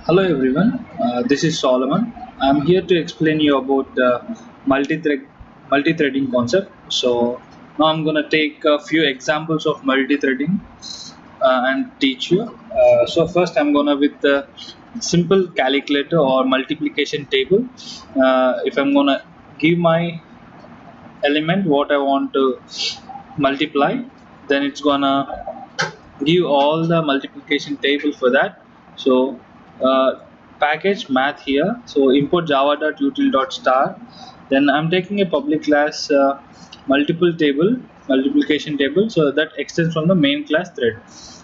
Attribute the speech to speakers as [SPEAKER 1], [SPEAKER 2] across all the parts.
[SPEAKER 1] Hello everyone, this is Solomon. I'm here to explain you about multi-threading concept. So now I'm gonna take a few examples of multi-threading and teach you. So first I'm gonna with the simple calculator or multiplication table. If I'm gonna give my element what I want to multiply, then it's gonna give all the multiplication table for that. So uh, package math here, so import java.util.star. Then I'm taking a public class multiple table multiplication table, so that extends from the main class thread.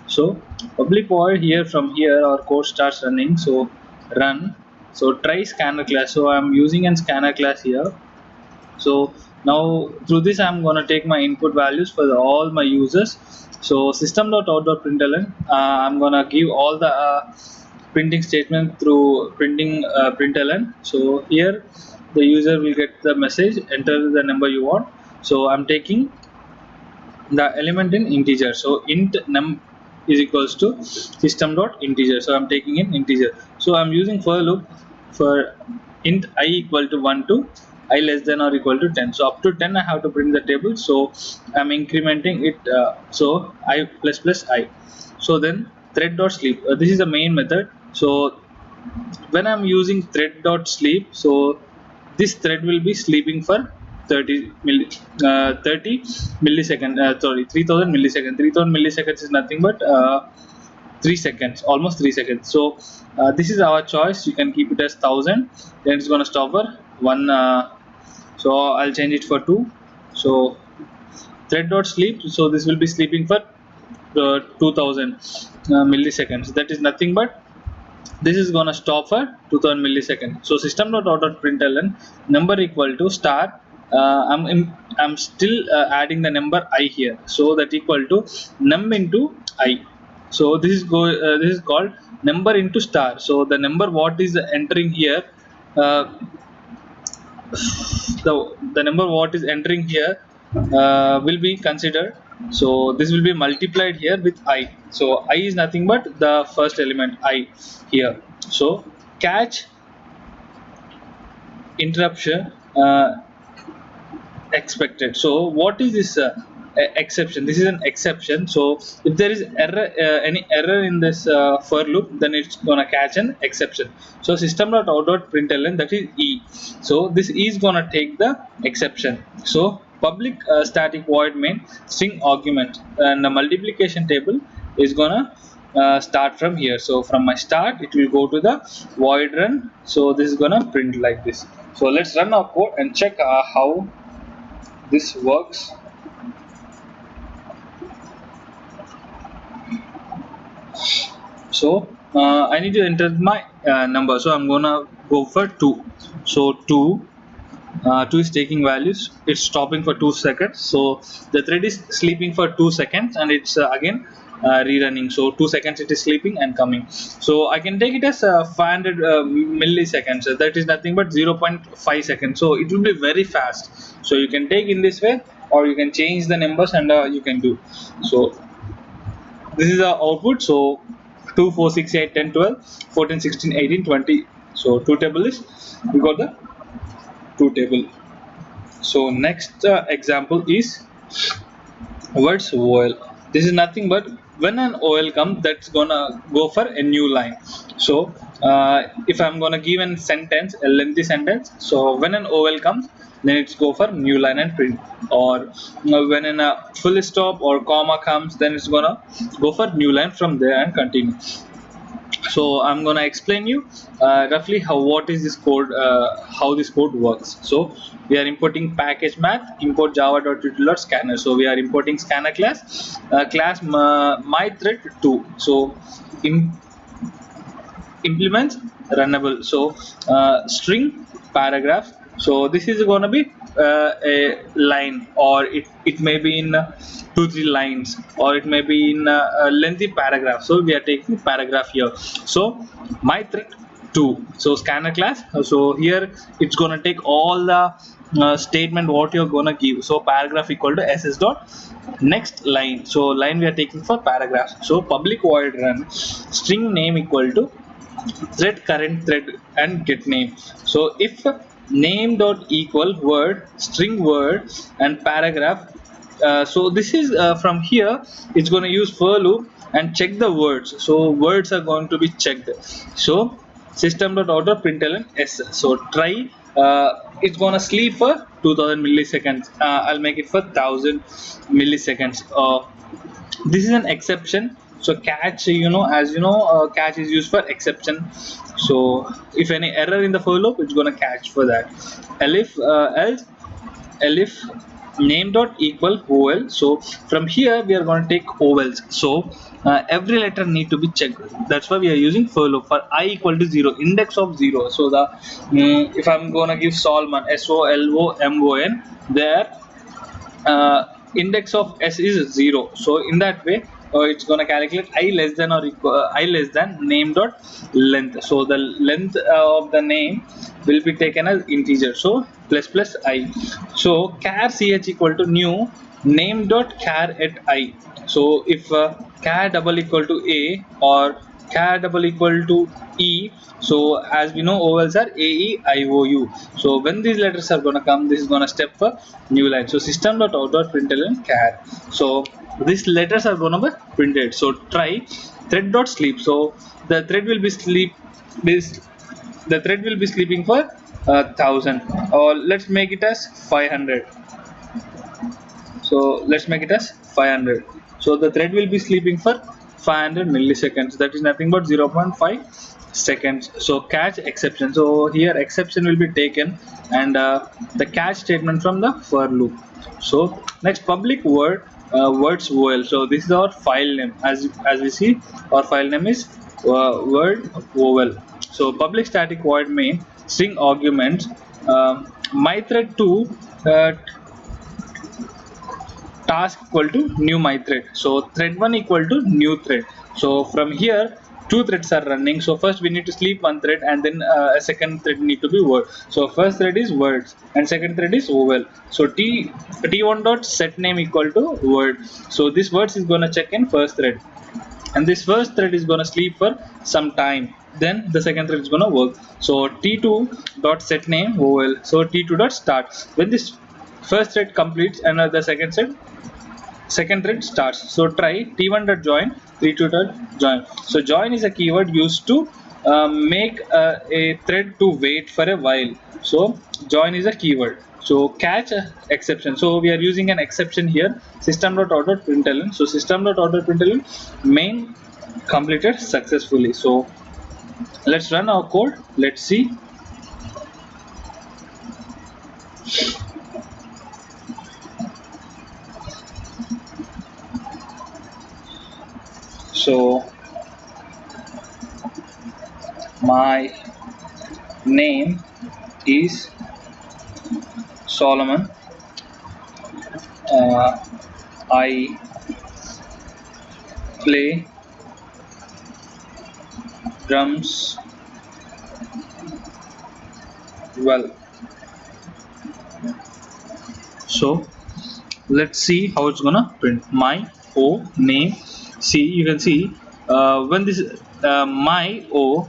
[SPEAKER 1] So public void here, from here our code starts running. So run, so try scanner class, so I'm using an scanner class here. So now through this I'm going to take my input values for all my users. So system.out.println, I'm going to give all the printing statement through printing println. So here the user will get the message, enter the number you want. So I'm taking the element in integer, so int num is equals to system dot integer, so I'm taking in integer. So I'm using for loop for int I equal to 1 to I less than or equal to 10. So up to 10 I have to print the table, so I'm incrementing it. So I plus plus I. So then thread dot sleep, this is the main method. So when I'm using thread dot sleep, so this thread will be sleeping for 30 millisecond, sorry, 3000 millisecond. 3000 milliseconds is nothing but 3 seconds, almost 3 seconds. So this is our choice, you can keep it as 1000, then it's going to stop for 1. So I'll change it for 2. So thread dot sleep, so this will be sleeping for 2000 milliseconds, that is nothing but this is gonna stop for 2000 milliseconds. So system.out.println number equal to star. I'm still adding the number I here, so that equal to num into I. So this is called number into star. So the number what is entering here, uh, the number what is entering here will be considered. So this will be multiplied here with I. So I is nothing but the first element I here. So catch interruption expected. So what is this exception? This is an exception. So if there is error, any error in this for loop, then it's gonna catch an exception. So system.out.println, that is E. So this E is gonna take the exception. So public static void main string argument, and the multiplication table is gonna start from here. So from my start it will go to the void run. So this is gonna print like this. So let's run our code and check how this works. So I need to enter my number, so I'm gonna go for 2. So 2 is taking values, it's stopping for 2 seconds. So the thread is sleeping for 2 seconds, and it's again rerunning. So 2 seconds it is sleeping and coming. So I can take it as 500 milliseconds, that is nothing but 0.5 seconds. So it will be very fast. So you can take in this way, or you can change the numbers, and you can do. So this is the output. So 2 4 6 8 10 12 14 16 18 20. So 2 table is, we got the 2 table. So next example is words OL. This is nothing but when an OL comes, that's gonna go for a new line. So if I'm gonna give a sentence, a lengthy sentence, so when an OL comes, then it's go for new line and print. Or when a full stop or comma comes, then it's gonna go for new line from there and continue. So I'm gonna explain you roughly what is this code, how this code works. So we are importing package math, import java.util.scanner. So we are importing scanner class, class my thread 2. So implements runnable. So string paragraph. So this is going to be a line, or it may be in 2 3 lines, or it may be in a lengthy paragraph. So we are taking paragraph here. So my thread 2, so scanner class. So here it's going to take all the statement what you're going to give. So paragraph equal to ss dot next line. So line we are taking for paragraph. So public void run string name equal to thread current thread and get name. So if name dot equal word string word and paragraph, so this is from here it's going to use for loop and check the words. So words are going to be checked. So system dot out println s. So try, it's gonna sleep for 2000 milliseconds. I'll make it for 1000 milliseconds. This is an exception. So catch, as you know, catch is used for exception. So if any error in the for loop, it's gonna catch for that. Else elif name dot equal ol. So from here we are going to take ovals. So every letter need to be checked. That's why we are using for loop for I equal to 0, index of 0. So the if I'm gonna give Solomon, SOLOMON, there index of s is 0. So in that way it's going to calculate I less than or equal I less than name dot length. So the length of the name will be taken as integer, so plus plus I. So char ch equal to new name dot char at I. So if char double equal to a or char double equal to e, so as we know ovals are a e I o u. So when these letters are going to come, this is going to step for new line. So system dot out dot println char. So these letters are going to be printed. So try thread dot sleep. So the thread will be the thread will be sleeping for 1000, or let's make it as 500. So let's make it as 500. So the thread will be sleeping for 500 milliseconds. That is nothing but 0.5 seconds. So catch exception. So here exception will be taken, and the catch statement from the for loop. So next public word, words ol. So this is our file name. As we see, our file name is word ol. So public static void main string arguments, my thread 2 task equal to new my thread. So thread 1 equal to new thread. So from here two threads are running. So first we need to sleep one thread, and then a second thread need to be word. So first thread is words and second thread is oval. So t1 dot set name equal to word. So this words is going to check in first thread, and this first thread is going to sleep for some time, then the second thread is going to work. So t2 dot set name oval. So t2 dot start. When this first thread completes, and the second thread starts. So try t1 dot join, t2 dot join. So join is a keyword used to make a thread to wait for a while. So join is a keyword. So catch exception. So we are using an exception here. System dot out dot println. So system dot out dot println main completed successfully. So let's run our code. Let's see. So my name is Solomon. I play drums well. So let's see how it's gonna print. My o name. See, you can see when this my o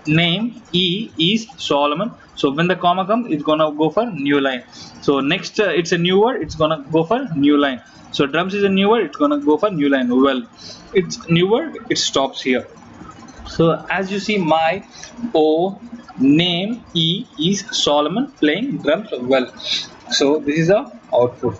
[SPEAKER 1] name e is Solomon. So when the comma comes, it's gonna go for new line. So next it's a new word, it's gonna go for new line. So drums is a new word, it's gonna go for new line. Well, it's new word, it stops here. So as you see, my o name e is Solomon playing drums well. So this is the output.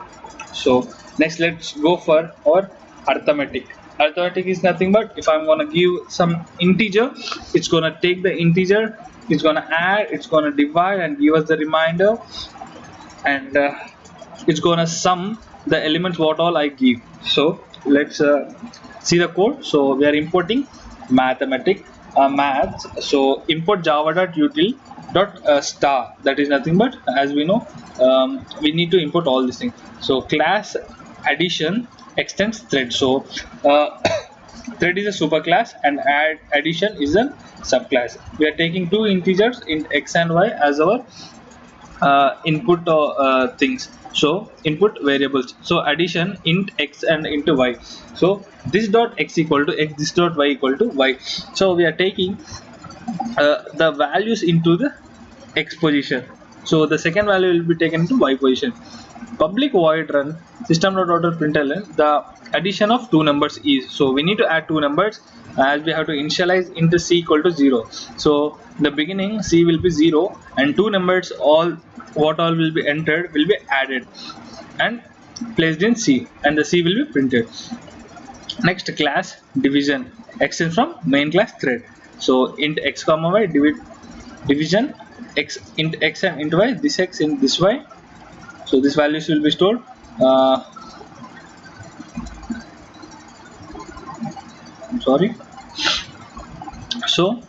[SPEAKER 1] So next let's go for our arithmetic. Arithmetic is nothing but, if I'm gonna give some integer, it's gonna take the integer, it's gonna add, it's gonna divide and give us the remainder, and it's gonna sum the elements what all I give. So let's see the code. So we are importing maths. So import java.util star. That is nothing but, as we know, we need to import all these things. So class addition extends thread. So thread is a superclass and addition is a subclass. We are taking two integers in x and y as our input things. So input variables. So addition int x and into y. So this dot x equal to x, this dot y equal to y. So we are taking the values into the x position. So the second value will be taken to y position. Public void run system.out.println the addition of two numbers is. So we need to add two numbers as we have to initialize into c equal to 0. So the beginning c will be 0 and two numbers all what all will be entered will be added and placed in c, and the c will be printed. Next, class division extends from main class thread. So int x comma y division x int x and int y, this x in this y. So these values will be stored. Sorry. So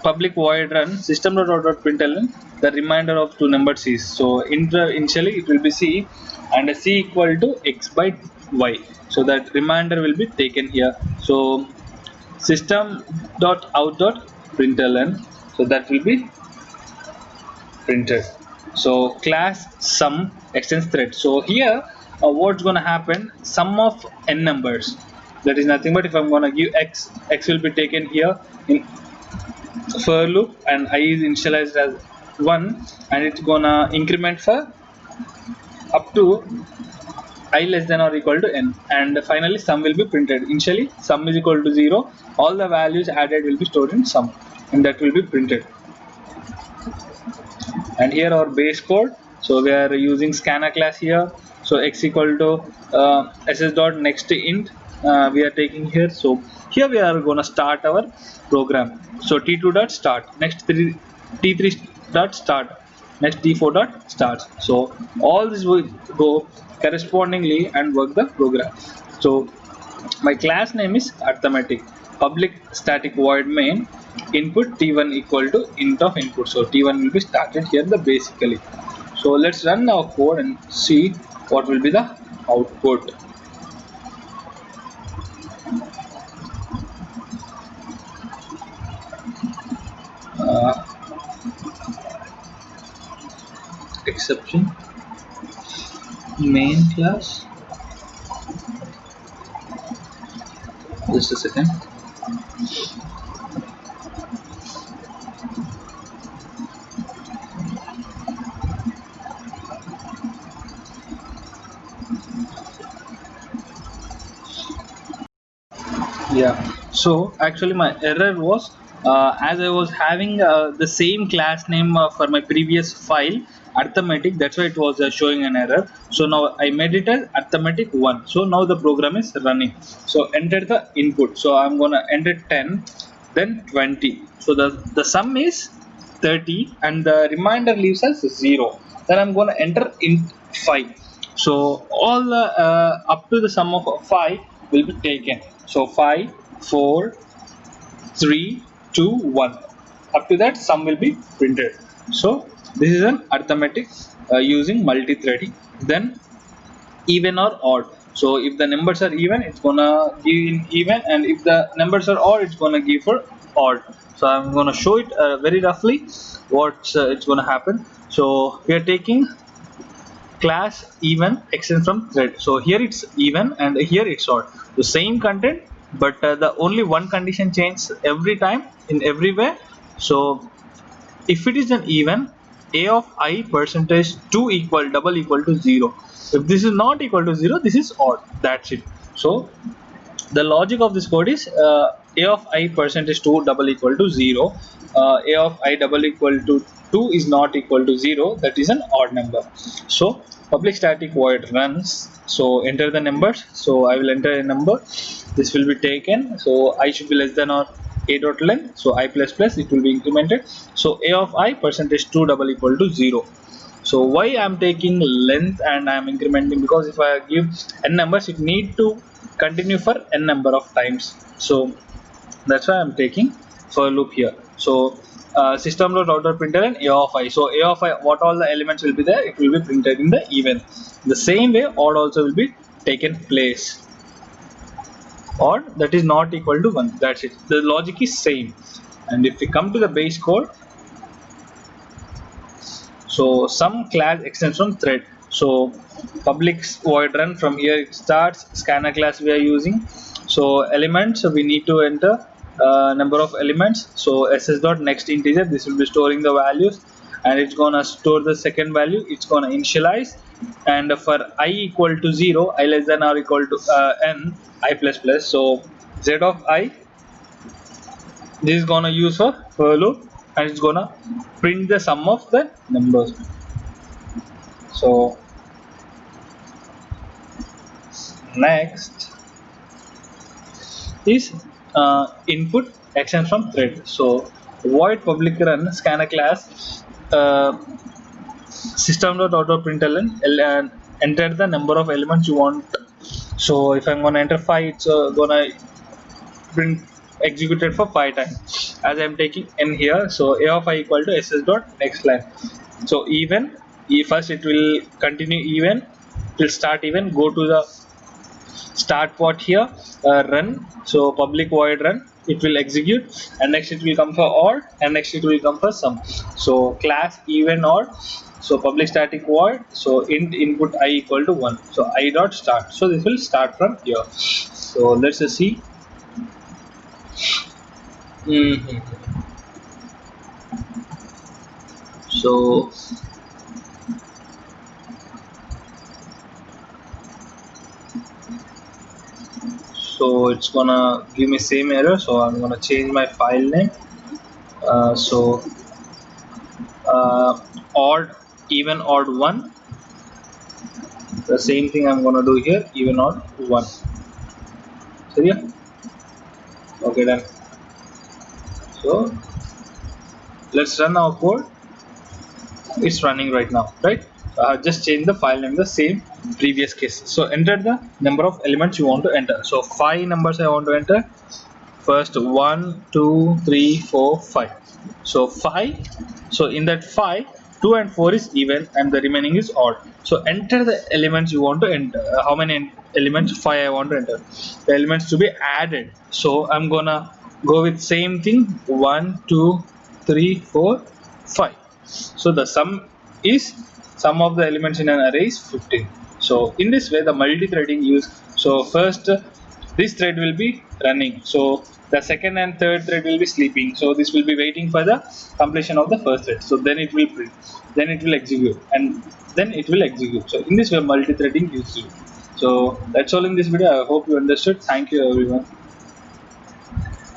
[SPEAKER 1] public void run system.out.println the remainder of two numbers is. So initially it will be c and c equal to x by y. So that remainder will be taken here. So system.out.println, so that will be printed. So class sum extends thread. So here what's gonna happen, sum of n numbers, that is nothing but if I'm gonna give x, x will be taken here in for loop and I is initialized as 1 and it's gonna increment for up to I less than or equal to n, and finally sum will be printed. Initially sum is equal to 0, all the values added will be stored in sum and that will be printed. And here our base code, so we are using scanner class here. So x equal to ss dot next int we are taking here. So here we are going to start our program. So t2 dot start, next t3 dot start, next t4 dot start. So all this will go correspondingly and work the program. So my class name is arithmetic. Public static void main input t1 equal to int of input. So t1 will be started here basically. So let's run our code and see what will be the output. Exception main class, just a second. Yeah, so actually my error was as I was having the same class name for my previous file arithmetic, that's why it was showing an error. So now I made it as arithmetic 1. So now the program is running. So enter the input. So I'm gonna enter 10, then 20. So the sum is 30 and the remainder leaves us 0. Then I'm gonna enter int 5. So all up to the sum of 5 will be taken. So 5, 4, 3, 2, 1. Up to that sum will be printed. So this is an arithmetic using multi-threading. Then even or odd. So if the numbers are even, it's gonna give in even, and if the numbers are odd, it's gonna give for odd. So I'm gonna show it very roughly what it's gonna happen. So we are taking class even extends from thread. So here it's even and here it's odd. The same content, but the only one condition changes every time in every way. So if it is an even, a of I percentage 2 equal double equal to 0. If this is not equal to 0, this is odd. That's it. So the logic of this code is a of I percentage 2 double equal to 0. A of I double equal to 2 is not equal to 0. That is an odd number. So public static void runs. So enter the numbers. So I will enter a number. This will be taken. So I should be less than or a dot length. So I plus plus, it will be incremented. So a of I percentage 2 double equal to 0. So why I am taking length and I am incrementing, because if I give n numbers, it need to continue for n number of times. So that's why I am taking for loop here. So system.out.println a of I. So a of I, what all the elements will be there, it will be printed in the even. The same way odd also will be taken place. Odd, that is not equal to 1. That's it. The logic is same. And if we come to the base code, so some class extends from thread. So public void run, from here it starts. Scanner class we are using. So elements, so we need to enter number of elements. So ss dot next integer, this will be storing the values, and it's gonna store the second value. It's gonna initialize, and for I equal to 0, I less than or equal to n, I plus plus. So z of I, this is gonna use for loop, and it's gonna print the sum of the numbers. So next is input action from thread. So void public run scanner class system.auto-println and enter the number of elements you want. So if I'm gonna enter 5, it's gonna print executed for 5 times, as I'm taking n here. So a of I equal to ss dot next line. So even, first it will continue even, it will start even, go to the start port here, run. So public void run, it will execute, and next it will come for odd, and next it will come for sum. So class even odd. So public static void, so int input I equal to 1, so I dot start. So this will start from here. So let's just see. So it's gonna give me same error, so I'm gonna change my file name. So odd, even odd 1, the same thing I'm gonna do here, even odd 1. So yeah, okay, done. So let's run our code. It's running right now, right? Just change the file name, the same previous case. So enter the number of elements you want to enter. So 5 numbers I want to enter. First 1 2 3 4 5. So 5, so in that 5, 2 and 4 is even, and the remaining is odd. So enter the elements you want to enter. How many elements? 5 I want to enter. The elements to be added. So I'm gonna go with same thing, 1 2 3 4 5. So the sum of the elements in an array is 15. So in this way the multi-threading use. So first this thread will be running, so the second and third thread will be sleeping. So this will be waiting for the completion of the first thread. So then it will print, then it will execute, and then it will execute. So in this way multi-threading uses. So that's all in this video. I hope you understood. Thank you everyone.